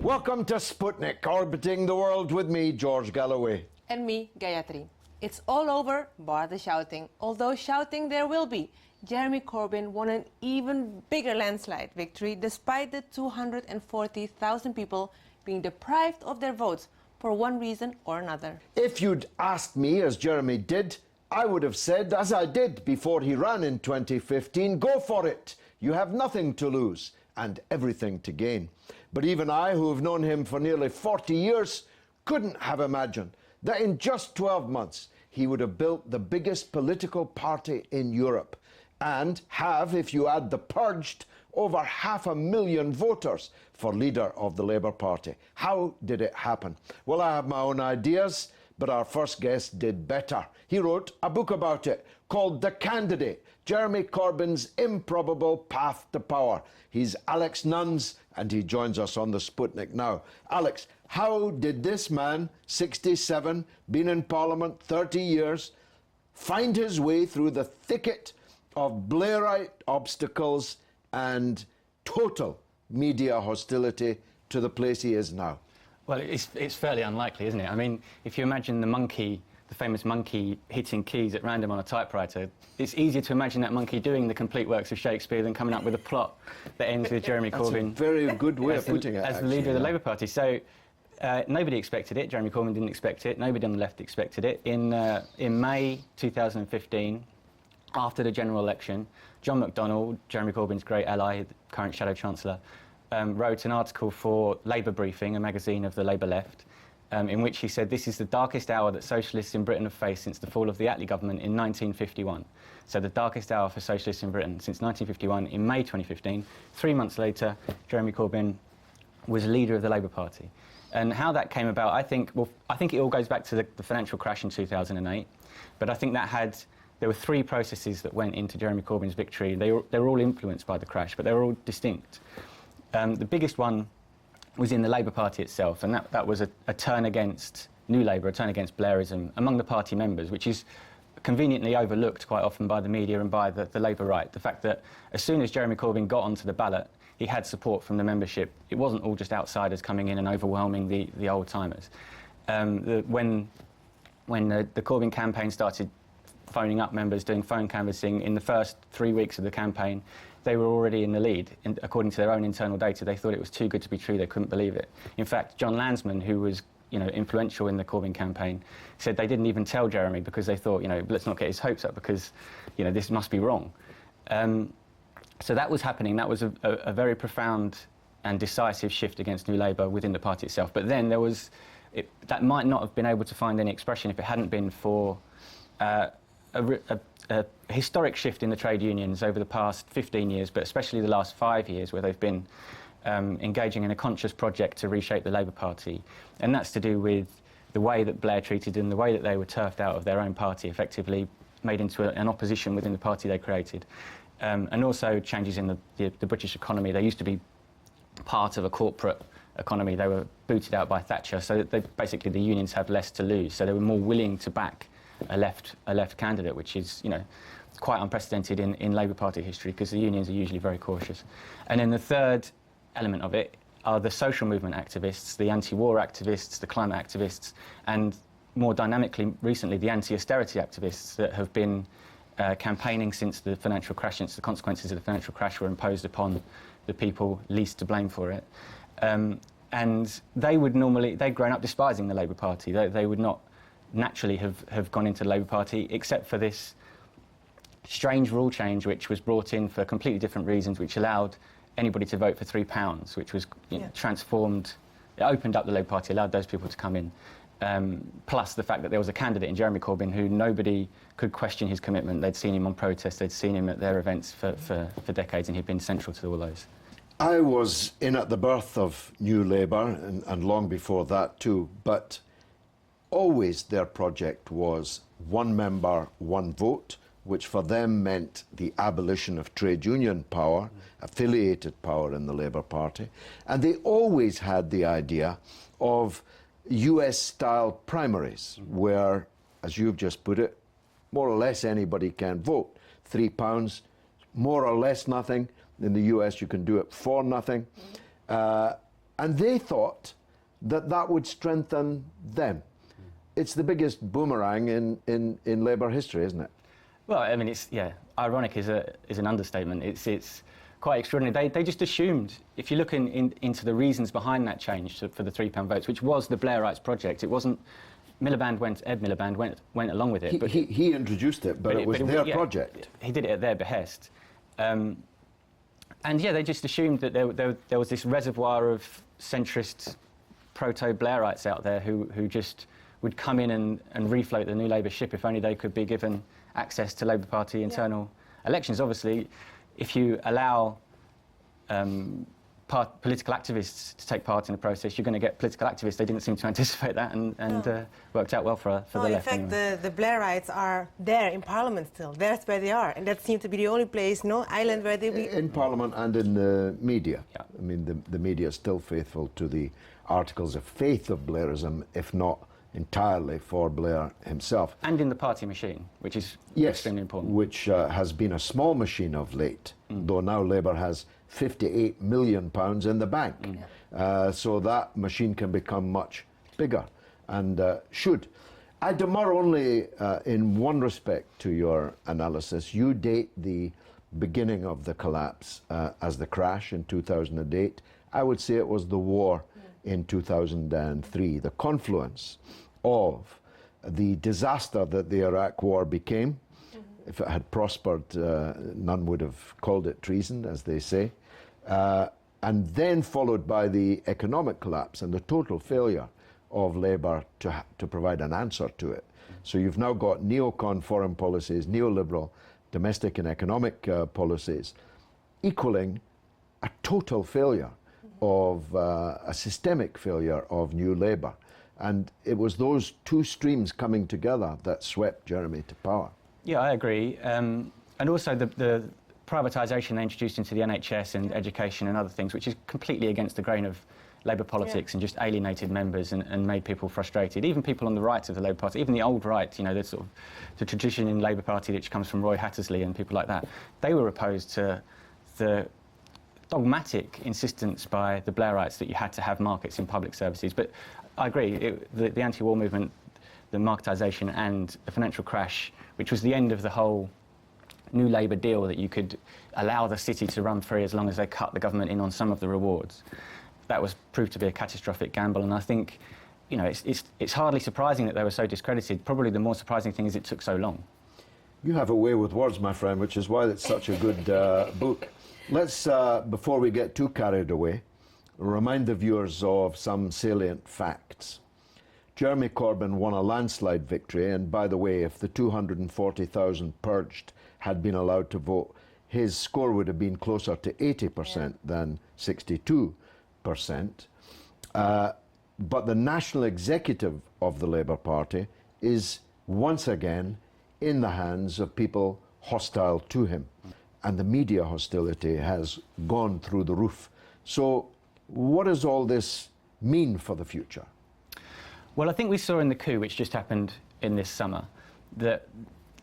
Welcome to Sputnik, orbiting the world with me, George Galloway. And me, Gayatri. It's all over, bar the shouting. Although shouting there will be. Jeremy Corbyn won an even bigger landslide victory despite the 240,000 people being deprived of their votes for one reason or another. If you'd asked me, as Jeremy did, I would have said, as I did before he ran in 2015, go for it. You have nothing to lose and everything to gain. But even I, who have known him for nearly 40 years, couldn't have imagined that in just 12 months he would have built the biggest political party in Europe and have, if you add the purged, over 500,000 voters for leader of the Labour Party. How did it happen? Well, I have my own ideas, but our first guest did better. He wrote a book about it called The Candidate, Jeremy Corbyn's Improbable Path to Power. He's Alex Nunns, and he joins us on the Sputnik now. Alex, how did this man, 67, been in Parliament 30 years, find his way through the thicket of Blairite obstacles and total media hostility to the place he is now? Well, it's fairly unlikely, isn't it? I mean, if you imagine the famous monkey hitting keys at random on a typewriter, it's easier to imagine that monkey doing the complete works of Shakespeare than coming up with a plot that ends with Jeremy Corbyn. That's a very good way of putting it, as the leader of the Labour Party. So nobody expected it. Jeremy Corbyn didn't expect it. Nobody on the left expected it. In May 2015, after the general election, John McDonnell, Jeremy Corbyn's great ally, the current Shadow Chancellor, wrote an article for Labour Briefing, a magazine of the Labour left, in which he said this is the darkest hour that socialists in Britain have faced since the fall of the Attlee government in 1951. So the darkest hour for socialists in Britain since 1951 in May 2015. 3 months later, Jeremy Corbyn was leader of the Labour Party. And how that came about, I think it all goes back to the financial crash in 2008. But I think there were three processes that went into Jeremy Corbyn's victory. They were all influenced by the crash, but they were all distinct. The biggest one was in the Labour Party itself, and that was a turn against New Labour, a turn against Blairism among the party members, which is conveniently overlooked quite often by the media and by the Labour right. The fact that as soon as Jeremy Corbyn got onto the ballot, he had support from the membership. It wasn't all just outsiders coming in and overwhelming the old-timers. When the Corbyn campaign started phoning up members, doing phone canvassing, in the first 3 weeks of the campaign, they were already in the lead. According to their own internal data, they thought it was too good to be true. They couldn't believe it. In fact, John Landsman, who was influential in the Corbyn campaign, said they didn't even tell Jeremy because they thought, let's not get his hopes up because, this must be wrong. So that was happening. That was a very profound and decisive shift against New Labour within the party itself. But then there was, that might not have been able to find any expression if it hadn't been for a historic shift in the trade unions over the past 15 years, but especially the last 5 years, where they've been engaging in a conscious project to reshape the Labour Party. And that's to do with the way that Blair treated them, the way that they were turfed out of their own party, effectively made into an opposition within the party they created. And also changes in the British economy. They used to be part of a corporate economy. They were booted out by Thatcher, so basically the unions had less to lose, so they were more willing to back a left candidate, which is quite unprecedented in Labour Party history, because the unions are usually very cautious. And then the third element of it are the social movement activists, the anti-war activists, the climate activists, and more dynamically recently the anti-austerity activists that have been campaigning since the financial crash, since the consequences of the financial crash were imposed upon the people least to blame for it. And they'd grown up despising the Labour Party. They would not naturally have gone into the Labour Party, except for this strange rule change which was brought in for completely different reasons, which allowed anybody to vote for £3, which was transformed. It opened up the Labour Party, allowed those people to come in. Plus the fact that there was a candidate in Jeremy Corbyn who nobody could question his commitment. They'd seen him on protest, they'd seen him at their events for decades, and he'd been central to all those. I was in at the birth of New Labour and long before that too, but always their project was one member, one vote, which for them meant the abolition of trade union power, affiliated power in the Labour Party. And they always had the idea of US-style primaries, where, as you've just put it, more or less anybody can vote. £3, more or less nothing. In the US, you can do it for nothing. And they thought that that would strengthen them. It's the biggest boomerang in Labour history, isn't it? Well, I mean, it's, yeah, ironic is an understatement. It's quite extraordinary. They just assumed, if you look into the reasons behind that change for the £3 votes, which was the Blairites project, it wasn't, Ed Miliband went along with it. He introduced it, but it was their project. He did it at their behest. And yeah, they just assumed that there was this reservoir of centrist proto-Blairites out there who just would come in and refloat the New Labour ship if only they could be given access to Labour Party internal elections. Obviously, if you allow political activists to take part in the process, you're going to get political activists. They didn't seem to anticipate that, and worked out well for the left. In fact, the Blairites are there in Parliament still. That's where they are, and that seems to be the only place, no island where they be. In Parliament and in the media. Yeah. I mean, the media is still faithful to the articles of faith of Blairism, if not entirely for Blair himself. And in the party machine, which is extremely important. Which has been a small machine of late, though now Labour has £58 million in the bank. So that machine can become much bigger, and should. I demur only in one respect to your analysis. You date the beginning of the collapse as the crash in 2008. I would say it was the war in 2003, the confluence of the disaster that the Iraq war became. If it had prospered, none would have called it treason, as they say. And then followed by the economic collapse and the total failure of Labour to provide an answer to it. So you've now got neocon foreign policies, neoliberal domestic and economic policies, equaling a total failure of a systemic failure of New Labour. And it was those two streams coming together that swept Jeremy to power. Yeah, I agree. And also the privatisation they introduced into the NHS and education and other things, which is completely against the grain of Labour politics and just alienated members and made people frustrated. Even people on the right of the Labour Party, even the old right, you know, the sort of the tradition in Labour Party which comes from Roy Hattersley and people like that, they were opposed to the dogmatic insistence by the Blairites that you had to have markets in public services. But I agree, the anti-war movement, the marketisation and the financial crash, which was the end of the whole New Labour deal that you could allow the city to run free as long as they cut the government in on some of the rewards. That was proved to be a catastrophic gamble, and I think, you know, it's hardly surprising that they were so discredited. Probably the more surprising thing is it took so long. You have a way with words, my friend, which is why it's such a good book. Let's, before we get too carried away, remind the viewers of some salient facts. Jeremy Corbyn won a landslide victory, and by the way, if the 240,000 purged had been allowed to vote, his score would have been closer to 80% than 62%. But the national executive of the Labour Party is once again in the hands of people hostile to him. And the media hostility has gone through the roof. So what does all this mean for the future? Well, I think we saw in the coup, which just happened in this summer, that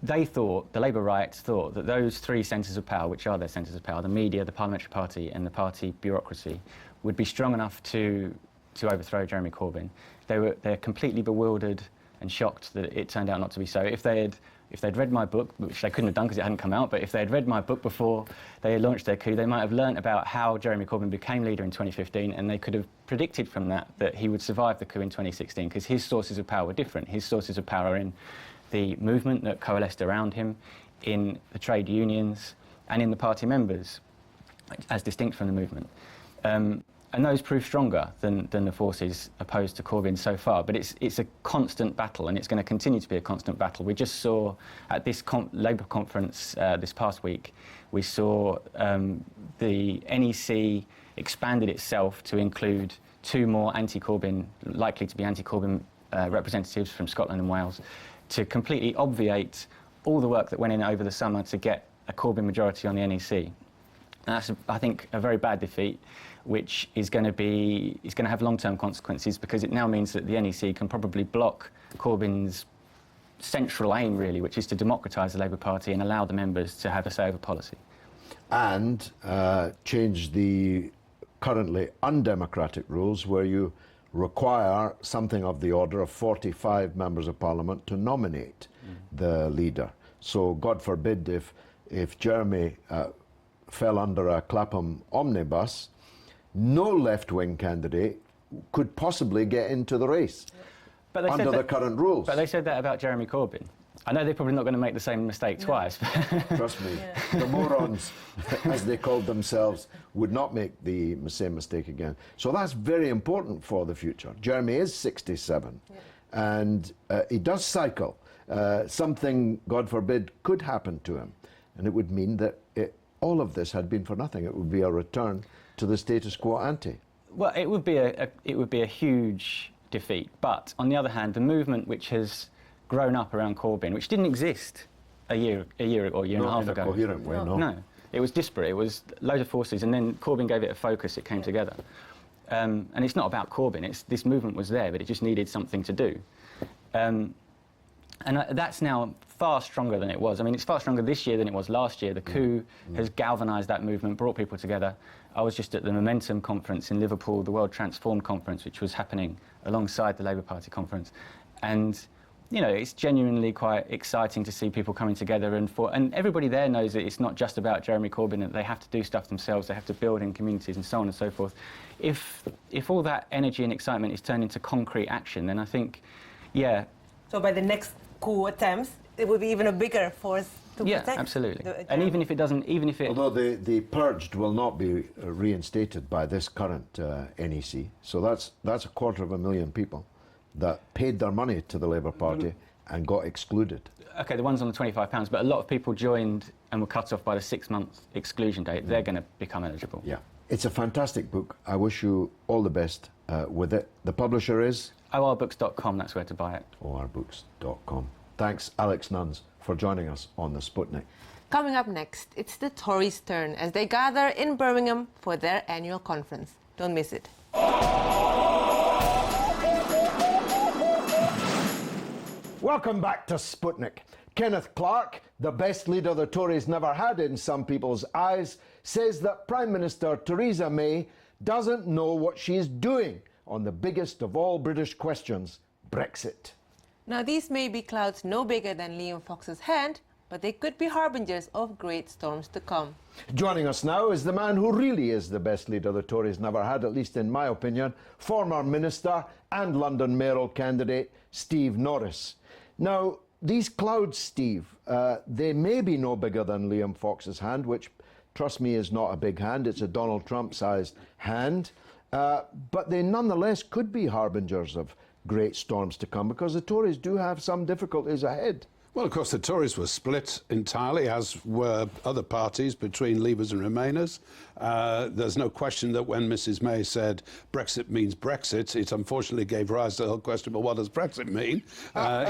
they thought, the Labour rights thought, that those three centres of power, which are their centres of power, the media, the parliamentary party and the party bureaucracy, would be strong enough to overthrow Jeremy Corbyn. They're completely bewildered and shocked that it turned out not to be so. If they'd read my book, which they couldn't have done because it hadn't come out, but if they had read my book before they launched their coup, they might have learnt about how Jeremy Corbyn became leader in 2015, and they could have predicted from that he would survive the coup in 2016, because his sources of power were different. His sources of power are in the movement that coalesced around him, in the trade unions, and in the party members, as distinct from the movement. And those prove stronger than the forces opposed to Corbyn so far. But it's a constant battle, and it's going to continue to be a constant battle. We just saw at this Labour conference this past week, we saw the NEC expanded itself to include 2 more likely to be anti-Corbyn representatives from Scotland and Wales, to completely obviate all the work that went in over the summer to get a Corbyn majority on the NEC. And that's, I think, a very bad defeat, which is going to have long-term consequences, because it now means that the NEC can probably block Corbyn's central aim, really, which is to democratise the Labour Party and allow the members to have a say over policy. And change the currently undemocratic rules where you require something of the order of 45 members of Parliament to nominate the leader. So God forbid if Jeremy fell under a Clapham omnibus, no left-wing candidate could possibly get into the race under the current rules. But they said that about Jeremy Corbyn. I know they're probably not going to make the same mistake twice. Trust me, the morons, as they called themselves, would not make the same mistake again. So that's very important for the future. Jeremy is 67, and he does cycle. Something, God forbid, could happen to him, and it would mean that all of this had been for nothing. It would be a return to the status quo ante. Well, it would be a huge defeat. But on the other hand, the movement which has grown up around Corbyn, which didn't exist a year or a year and a half ago. Not in a coherent way, no. No, it was disparate. It was loads of forces, and then Corbyn gave it a focus. It came together, and it's not about Corbyn. This movement was there, but it just needed something to do, and that's now far stronger than it was. I mean, it's far stronger this year than it was last year. The coup has galvanised that movement, brought people together. I was just at the Momentum conference in Liverpool, the World Transformed conference, which was happening alongside the Labour Party conference, and you know, it's genuinely quite exciting to see people coming together, and everybody there knows that it's not just about Jeremy Corbyn, that they have to do stuff themselves, they have to build in communities and so on and so forth. If all that energy and excitement is turned into concrete action, then I think, yeah. So by the next coup attempts, it will be even a bigger force to protect. Yeah, absolutely. And even if it doesn't, Although the purged will not be reinstated by this current NEC, so that's 250,000 people that paid their money to the Labour Party and got excluded. OK, the ones on the £25, but a lot of people joined and were cut off by the 6-month exclusion date. They're going to become eligible. Yeah. It's a fantastic book. I wish you all the best with it. The publisher is? orbooks.com, that's where to buy it. orbooks.com. Thanks, Alex Nunns, for joining us on the Sputnik. Coming up next, it's the Tories' turn as they gather in Birmingham for their annual conference. Don't miss it. Welcome back to Sputnik. Kenneth Clark, the best leader the Tories never had in some people's eyes, says that Prime Minister Theresa May doesn't know what she's doing on the biggest of all British questions, Brexit. Now, these may be clouds no bigger than Liam Fox's hand, but they could be harbingers of great storms to come. Joining us now is the man who really is the best leader the Tories never had, at least in my opinion, former Minister and London mayoral candidate Steve Norris. Now, these clouds, Steve, they may be no bigger than Liam Fox's hand, which, trust me, is not a big hand. It's a Donald Trump-sized hand. But they nonetheless could be harbingers of great storms to come, because the Tories do have some difficulties ahead. Well, of course, the Tories were split entirely, as were other parties, between Leavers and Remainers. There's no question that when Mrs May said Brexit means Brexit, it unfortunately gave rise to the whole question, well, what does Brexit mean?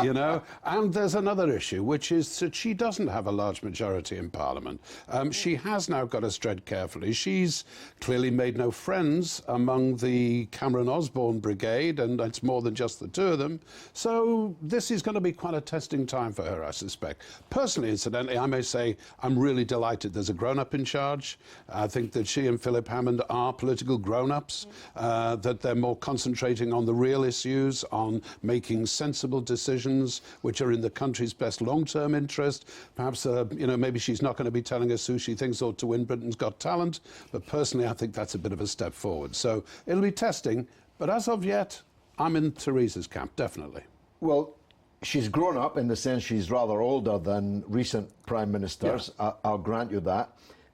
You know? And there's another issue, which is that she doesn't have a large majority in Parliament. She has now got to tread carefully. She's clearly made no friends among the Cameron-Osborne brigade, and it's more than just the two of them. So this is going to be quite a testing time for her, I suspect. Personally, incidentally, I may say I'm really delighted there's a grown-up in charge. I think that she and Philip Hammond are political grown-ups, that they're more concentrating on the real issues, on making sensible decisions which are in the country's best long-term interest. Perhaps, you know, maybe she's not going to be telling us who she thinks ought to win Britain's Got Talent, but personally I think that's a bit of a step forward. So it'll be testing, but as of yet, I'm in Theresa's camp, definitely. Well, she's grown up in the sense she's rather older than recent prime ministers. Yeah. I'll grant you that.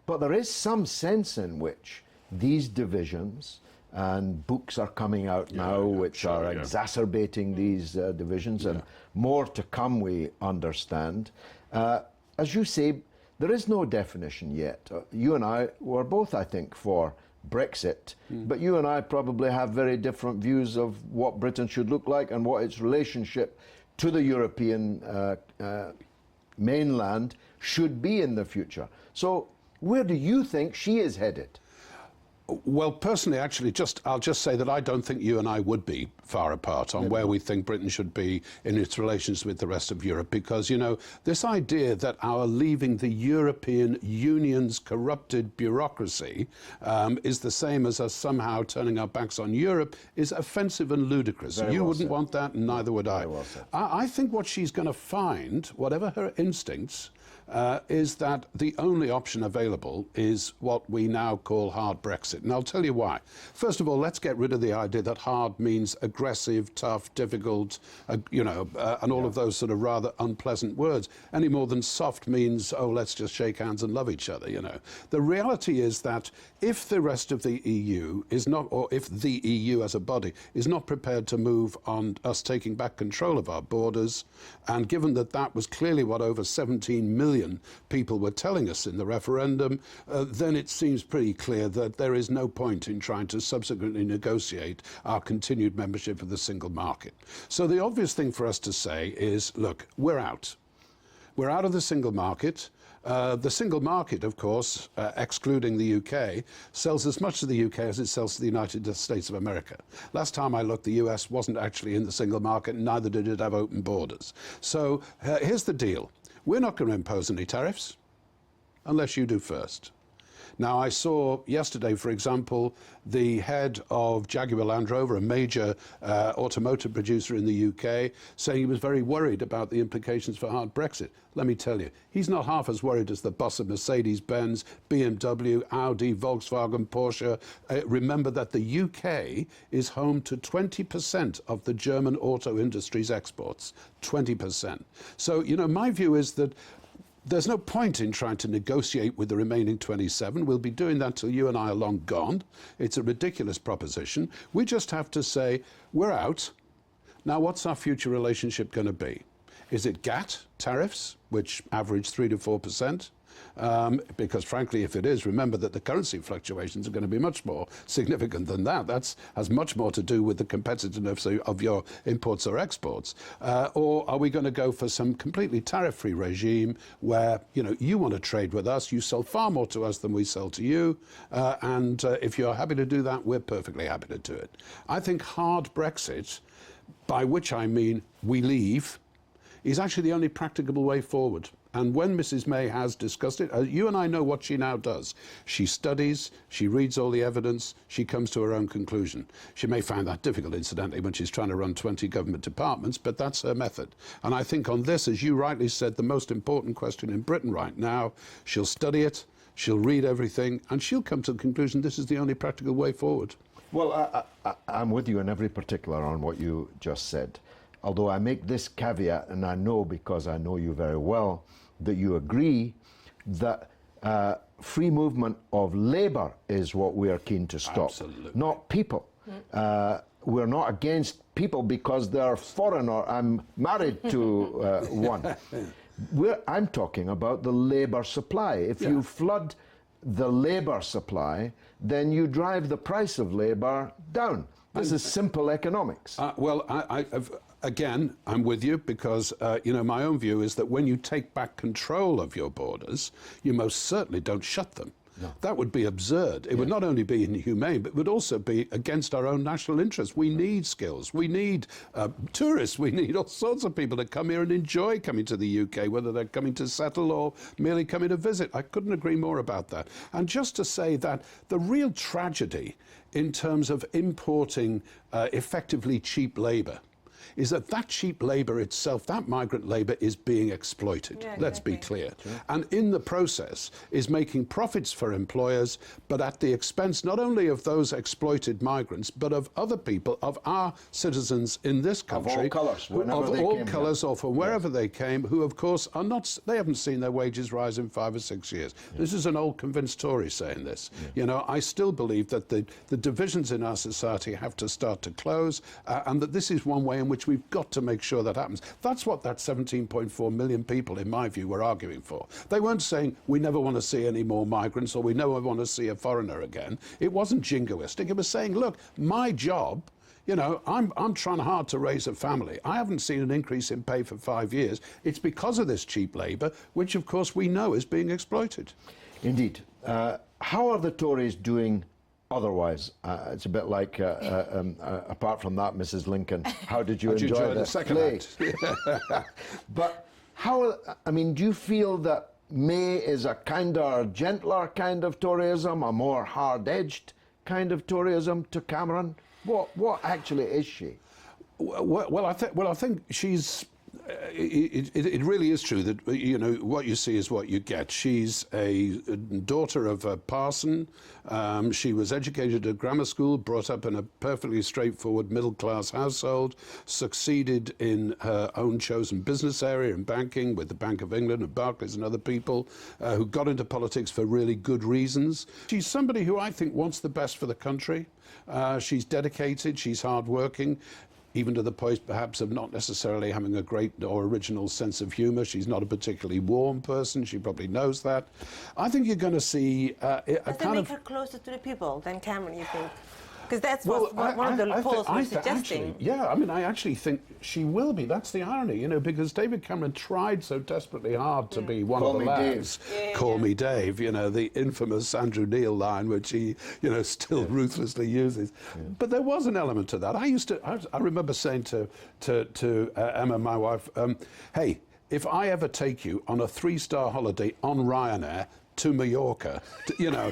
But there is some sense in which these divisions, and books are coming out now which are exacerbating these divisions, and more to come, we understand. As you say, there is no definition yet. You and I were both, I think, for Brexit. But you and I probably have very different views of what Britain should look like and what its relationship to the European mainland should be in the future. So where do you think she is headed? Well, personally, actually, I'll just say that I don't think you and I would be far apart on where we think Britain should be in its relations with the rest of Europe, because, you know, this idea that our leaving the European Union's corrupted bureaucracy is the same as us somehow turning our backs on Europe is offensive and ludicrous. You wouldn't want that, and neither would I. I think what she's going to find, whatever her instincts, is that the only option available is what we now call hard Brexit. And I'll tell you why. First of all, let's get rid of the idea that hard means aggressive, tough, difficult, and all of those sort of rather unpleasant words, any more than soft means, oh, let's just shake hands and love each other, you know. The reality is that if the rest of the EU is not, or if the EU as a body is not prepared to move on us taking back control of our borders, and given that that was clearly what over 17 million people were telling us in the referendum, then it seems pretty clear that there is no point in trying to subsequently negotiate our continued membership of the single market. So the obvious thing for us to say is, look, we're out. We're out of the single market. The single market, of course, excluding the UK, sells as much to the UK as it sells to the United States of America. Last time I looked, the US wasn't actually in the single market, and neither did it have open borders. So here's the deal. We're not going to impose any tariffs unless you do first. Now, I saw yesterday, for example, the head of Jaguar Land Rover, a major automotive producer in the UK, saying he was very worried about the implications for hard Brexit. Let me tell you, he's not half as worried as the boss of Mercedes-Benz, BMW, Audi, Volkswagen, Porsche. Remember that the UK is home to 20% of the German auto industry's exports. 20%. So, you know, my view is that there's no point in trying to negotiate with the remaining 27. We'll be doing that till you and I are long gone. It's a ridiculous proposition. We just have to say, we're out. Now, what's our future relationship going to be? Is it GATT tariffs, which average 3 to 4%? Because frankly, if it is, remember that the currency fluctuations are going to be much more significant than that. That has much more to do with the competitiveness of your imports or exports. Or are we going to go for some completely tariff-free regime where, you know, you want to trade with us, you sell far more to us than we sell to you, and if you're happy to do that, we're perfectly happy to do it. I think hard Brexit, by which I mean we leave, is actually the only practicable way forward. And when Mrs. May has discussed it, you and I know what she now does. She studies, she reads all the evidence, she comes to her own conclusion. She may find that difficult, incidentally, when she's trying to run 20 government departments, but that's her method. And I think on this, as you rightly said, the most important question in Britain right now, she'll study it, she'll read everything, and she'll come to the conclusion this is the only practical way forward. Well, I'm with you in every particular on what you just said. Although I make this caveat, and I know because I know you very well, that you agree that free movement of labour is what we are keen to stop, Absolutely. not people. We're not against people because they're foreign or I'm married to one. I'm talking about the labour supply. If you flood the labour supply, then you drive the price of labour down. This is simple economics. Well, again, I'm with you because, you know, my own view is that when you take back control of your borders, you most certainly don't shut them. No. That would be absurd. It would not only be inhumane, but it would also be against our own national interests. We need skills. We need tourists. We need all sorts of people to come here and enjoy coming to the UK, whether they're coming to settle or merely coming to visit. I couldn't agree more about that. And just to say that the real tragedy in terms of importing effectively cheap labour is that cheap labour itself, that migrant labour, is being exploited. Yeah, Let's be clear. Sure. And in the process is making profits for employers, but at the expense not only of those exploited migrants, but of other people, of our citizens in this country. Of all colours, of all colours or from wherever they came, who of course are not, they haven't seen their wages rise in 5 or 6 years. This is an old convinced Tory saying this. You know, I still believe that the divisions in our society have to start to close, and that this is one way in which we've got to make sure that happens. That's what that 17.4 million people, in my view, were arguing for. They weren't saying we never want to see any more migrants or we never want to see a foreigner again. It wasn't jingoistic. It was saying, look, my job, you know, I'm trying hard to raise a family. I haven't seen an increase in pay for 5 years. It's because of this cheap labour, which of course we know is being exploited. Indeed. How are the Tories doing otherwise? It's a bit like, apart from that, Mrs. Lincoln, how did you enjoy the second act? But how, I mean, do you feel that May is a kinder, gentler kind of Toryism, a more hard-edged kind of Toryism to Cameron? What actually is she? Well, I think she's. It really is true that, you know, what you see is what you get. She's a daughter of a parson. She was educated at grammar school, brought up in a perfectly straightforward middle-class household, succeeded in her own chosen business area in banking with the Bank of England and Barclays and other people who got into politics for really good reasons. She's somebody who I think wants the best for the country. She's dedicated, she's hard-working, even to the point perhaps of not necessarily having a great or original sense of humour. She's not a particularly warm person. She probably knows that. I think you're going to see a Does kind that make of... her closer to the people than Cameron, you think? Because that's what one of the polls was suggesting. Actually, yeah, I mean, I actually think she will be. That's the irony, you know, because David Cameron tried so desperately hard to be one of the lads. Call me Dave, you know, the infamous Andrew Neil line, which he, you know, still ruthlessly uses. But there was an element to that. I remember saying to Emma, my wife, hey, if I ever take you on a 3-star holiday on Ryanair to Mallorca, you know,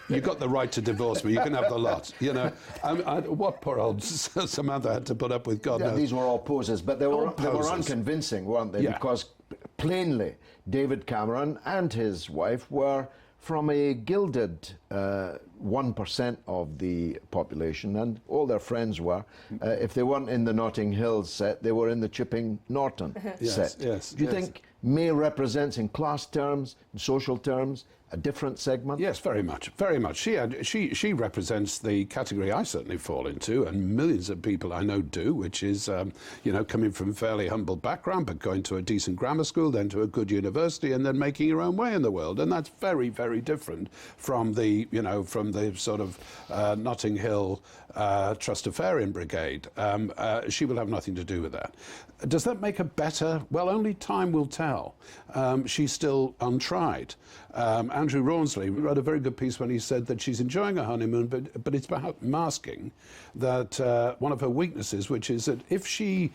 you got the right to divorce me. You can have the lot. You know, what poor old Samantha had to put up with, God knows. These were all poses, but they were unconvincing, weren't they? Yeah. Because plainly, David Cameron and his wife were from a gilded 1% of the population, and all their friends were. If they weren't in the Notting Hill set, they were in the Chipping Norton set. Yes, Do you think May represents, in class terms, in social terms, a different segment? Yes, very much, very much. She represents the category I certainly fall into, and millions of people I know do, which is, you know, coming from a fairly humble background, but going to a decent grammar school, then to a good university, and then making your own way in the world. And that's very, very different from the, you know, from the sort of Notting Hill Trustafarian brigade. She will have nothing to do with that. Does that make her better? Well, only time will tell. She's still untried. Andrew Rawnsley wrote a very good piece when he said that she's enjoying her honeymoon, but it's perhaps masking that one of her weaknesses, which is that if she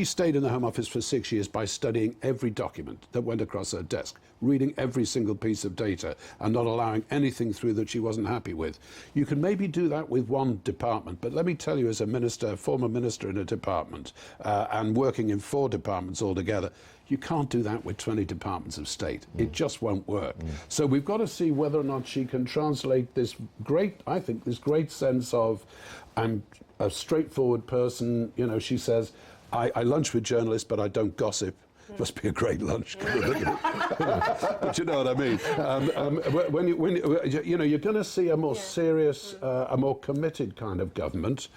stayed in the Home Office for 6 years by studying every document that went across her desk, reading every single piece of data and not allowing anything through that she wasn't happy with, you can maybe do that with one department. But let me tell you, as a minister, former minister in a department, and working in 4 departments altogether, you can't do that with 20 departments of state. It just won't work. So we've got to see whether or not she can translate this great, I think, this great sense of, I'm a straightforward person. You know, she says, I lunch with journalists, but I don't gossip. Must be a great lunch. But you know what I mean. When you know, you're going to see a more serious, a more committed kind of government.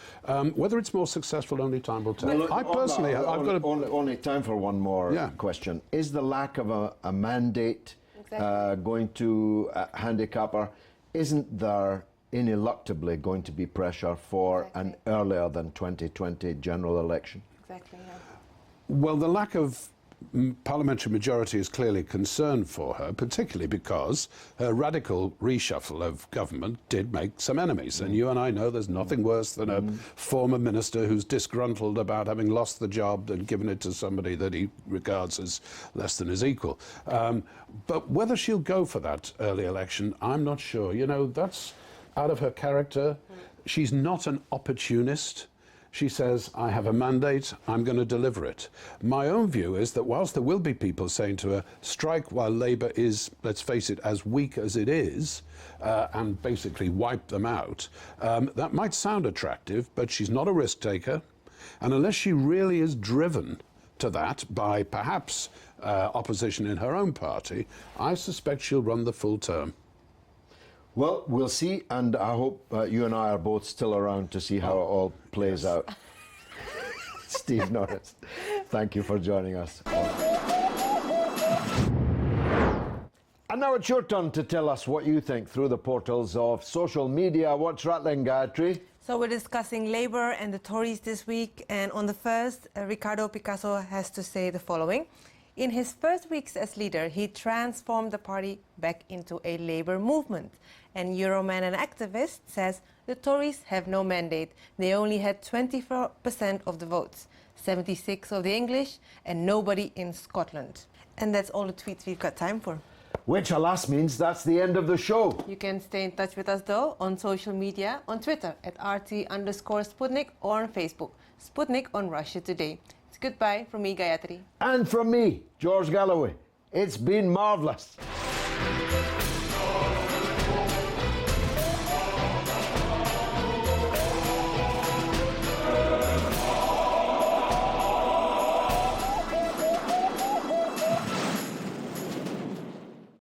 Whether it's more successful, only time will tell. Well, I personally, I've got only time for one more question. Is the lack of a mandate going to handicap her? Isn't there ineluctably going to be pressure for an earlier than 2020 general election? Exactly. Yeah. Well, the lack of parliamentary majority is clearly a concern for her, particularly because her radical reshuffle of government did make some enemies. And you and I know there's nothing worse than a former minister who's disgruntled about having lost the job and given it to somebody that he regards as less than his equal. But whether she'll go for that early election, I'm not sure. You know, that's out of her character. She's not an opportunist. She says, I have a mandate, I'm going to deliver it. My own view is that whilst there will be people saying to her, strike while Labour is, let's face it, as weak as it is, and basically wipe them out, that might sound attractive, but she's not a risk taker. And unless she really is driven to that by perhaps opposition in her own party, I suspect she'll run the full term. Well, we'll see, and I hope you and I are both still around to see how it all plays out. Steve Norris. Thank you for joining us. And now it's your turn to tell us what you think through the portals of social media. What's rattling, Gayatri? So we're discussing Labour and the Tories this week, and on the first, Ricardo Picasso has to say the following. In his first weeks as leader, he transformed the party back into a Labour movement. And Euroman, an activist, says the Tories have no mandate. They only had 24% of the votes, 76% of the English, and nobody in Scotland. And that's all the tweets we've got time for. Which, alas, means that's the end of the show. You can stay in touch with us, though, on social media, on Twitter at @RT_Sputnik or on Facebook, Sputnik on Russia Today. It's goodbye from me, Gayatri. And from me, George Galloway. It's been marvellous.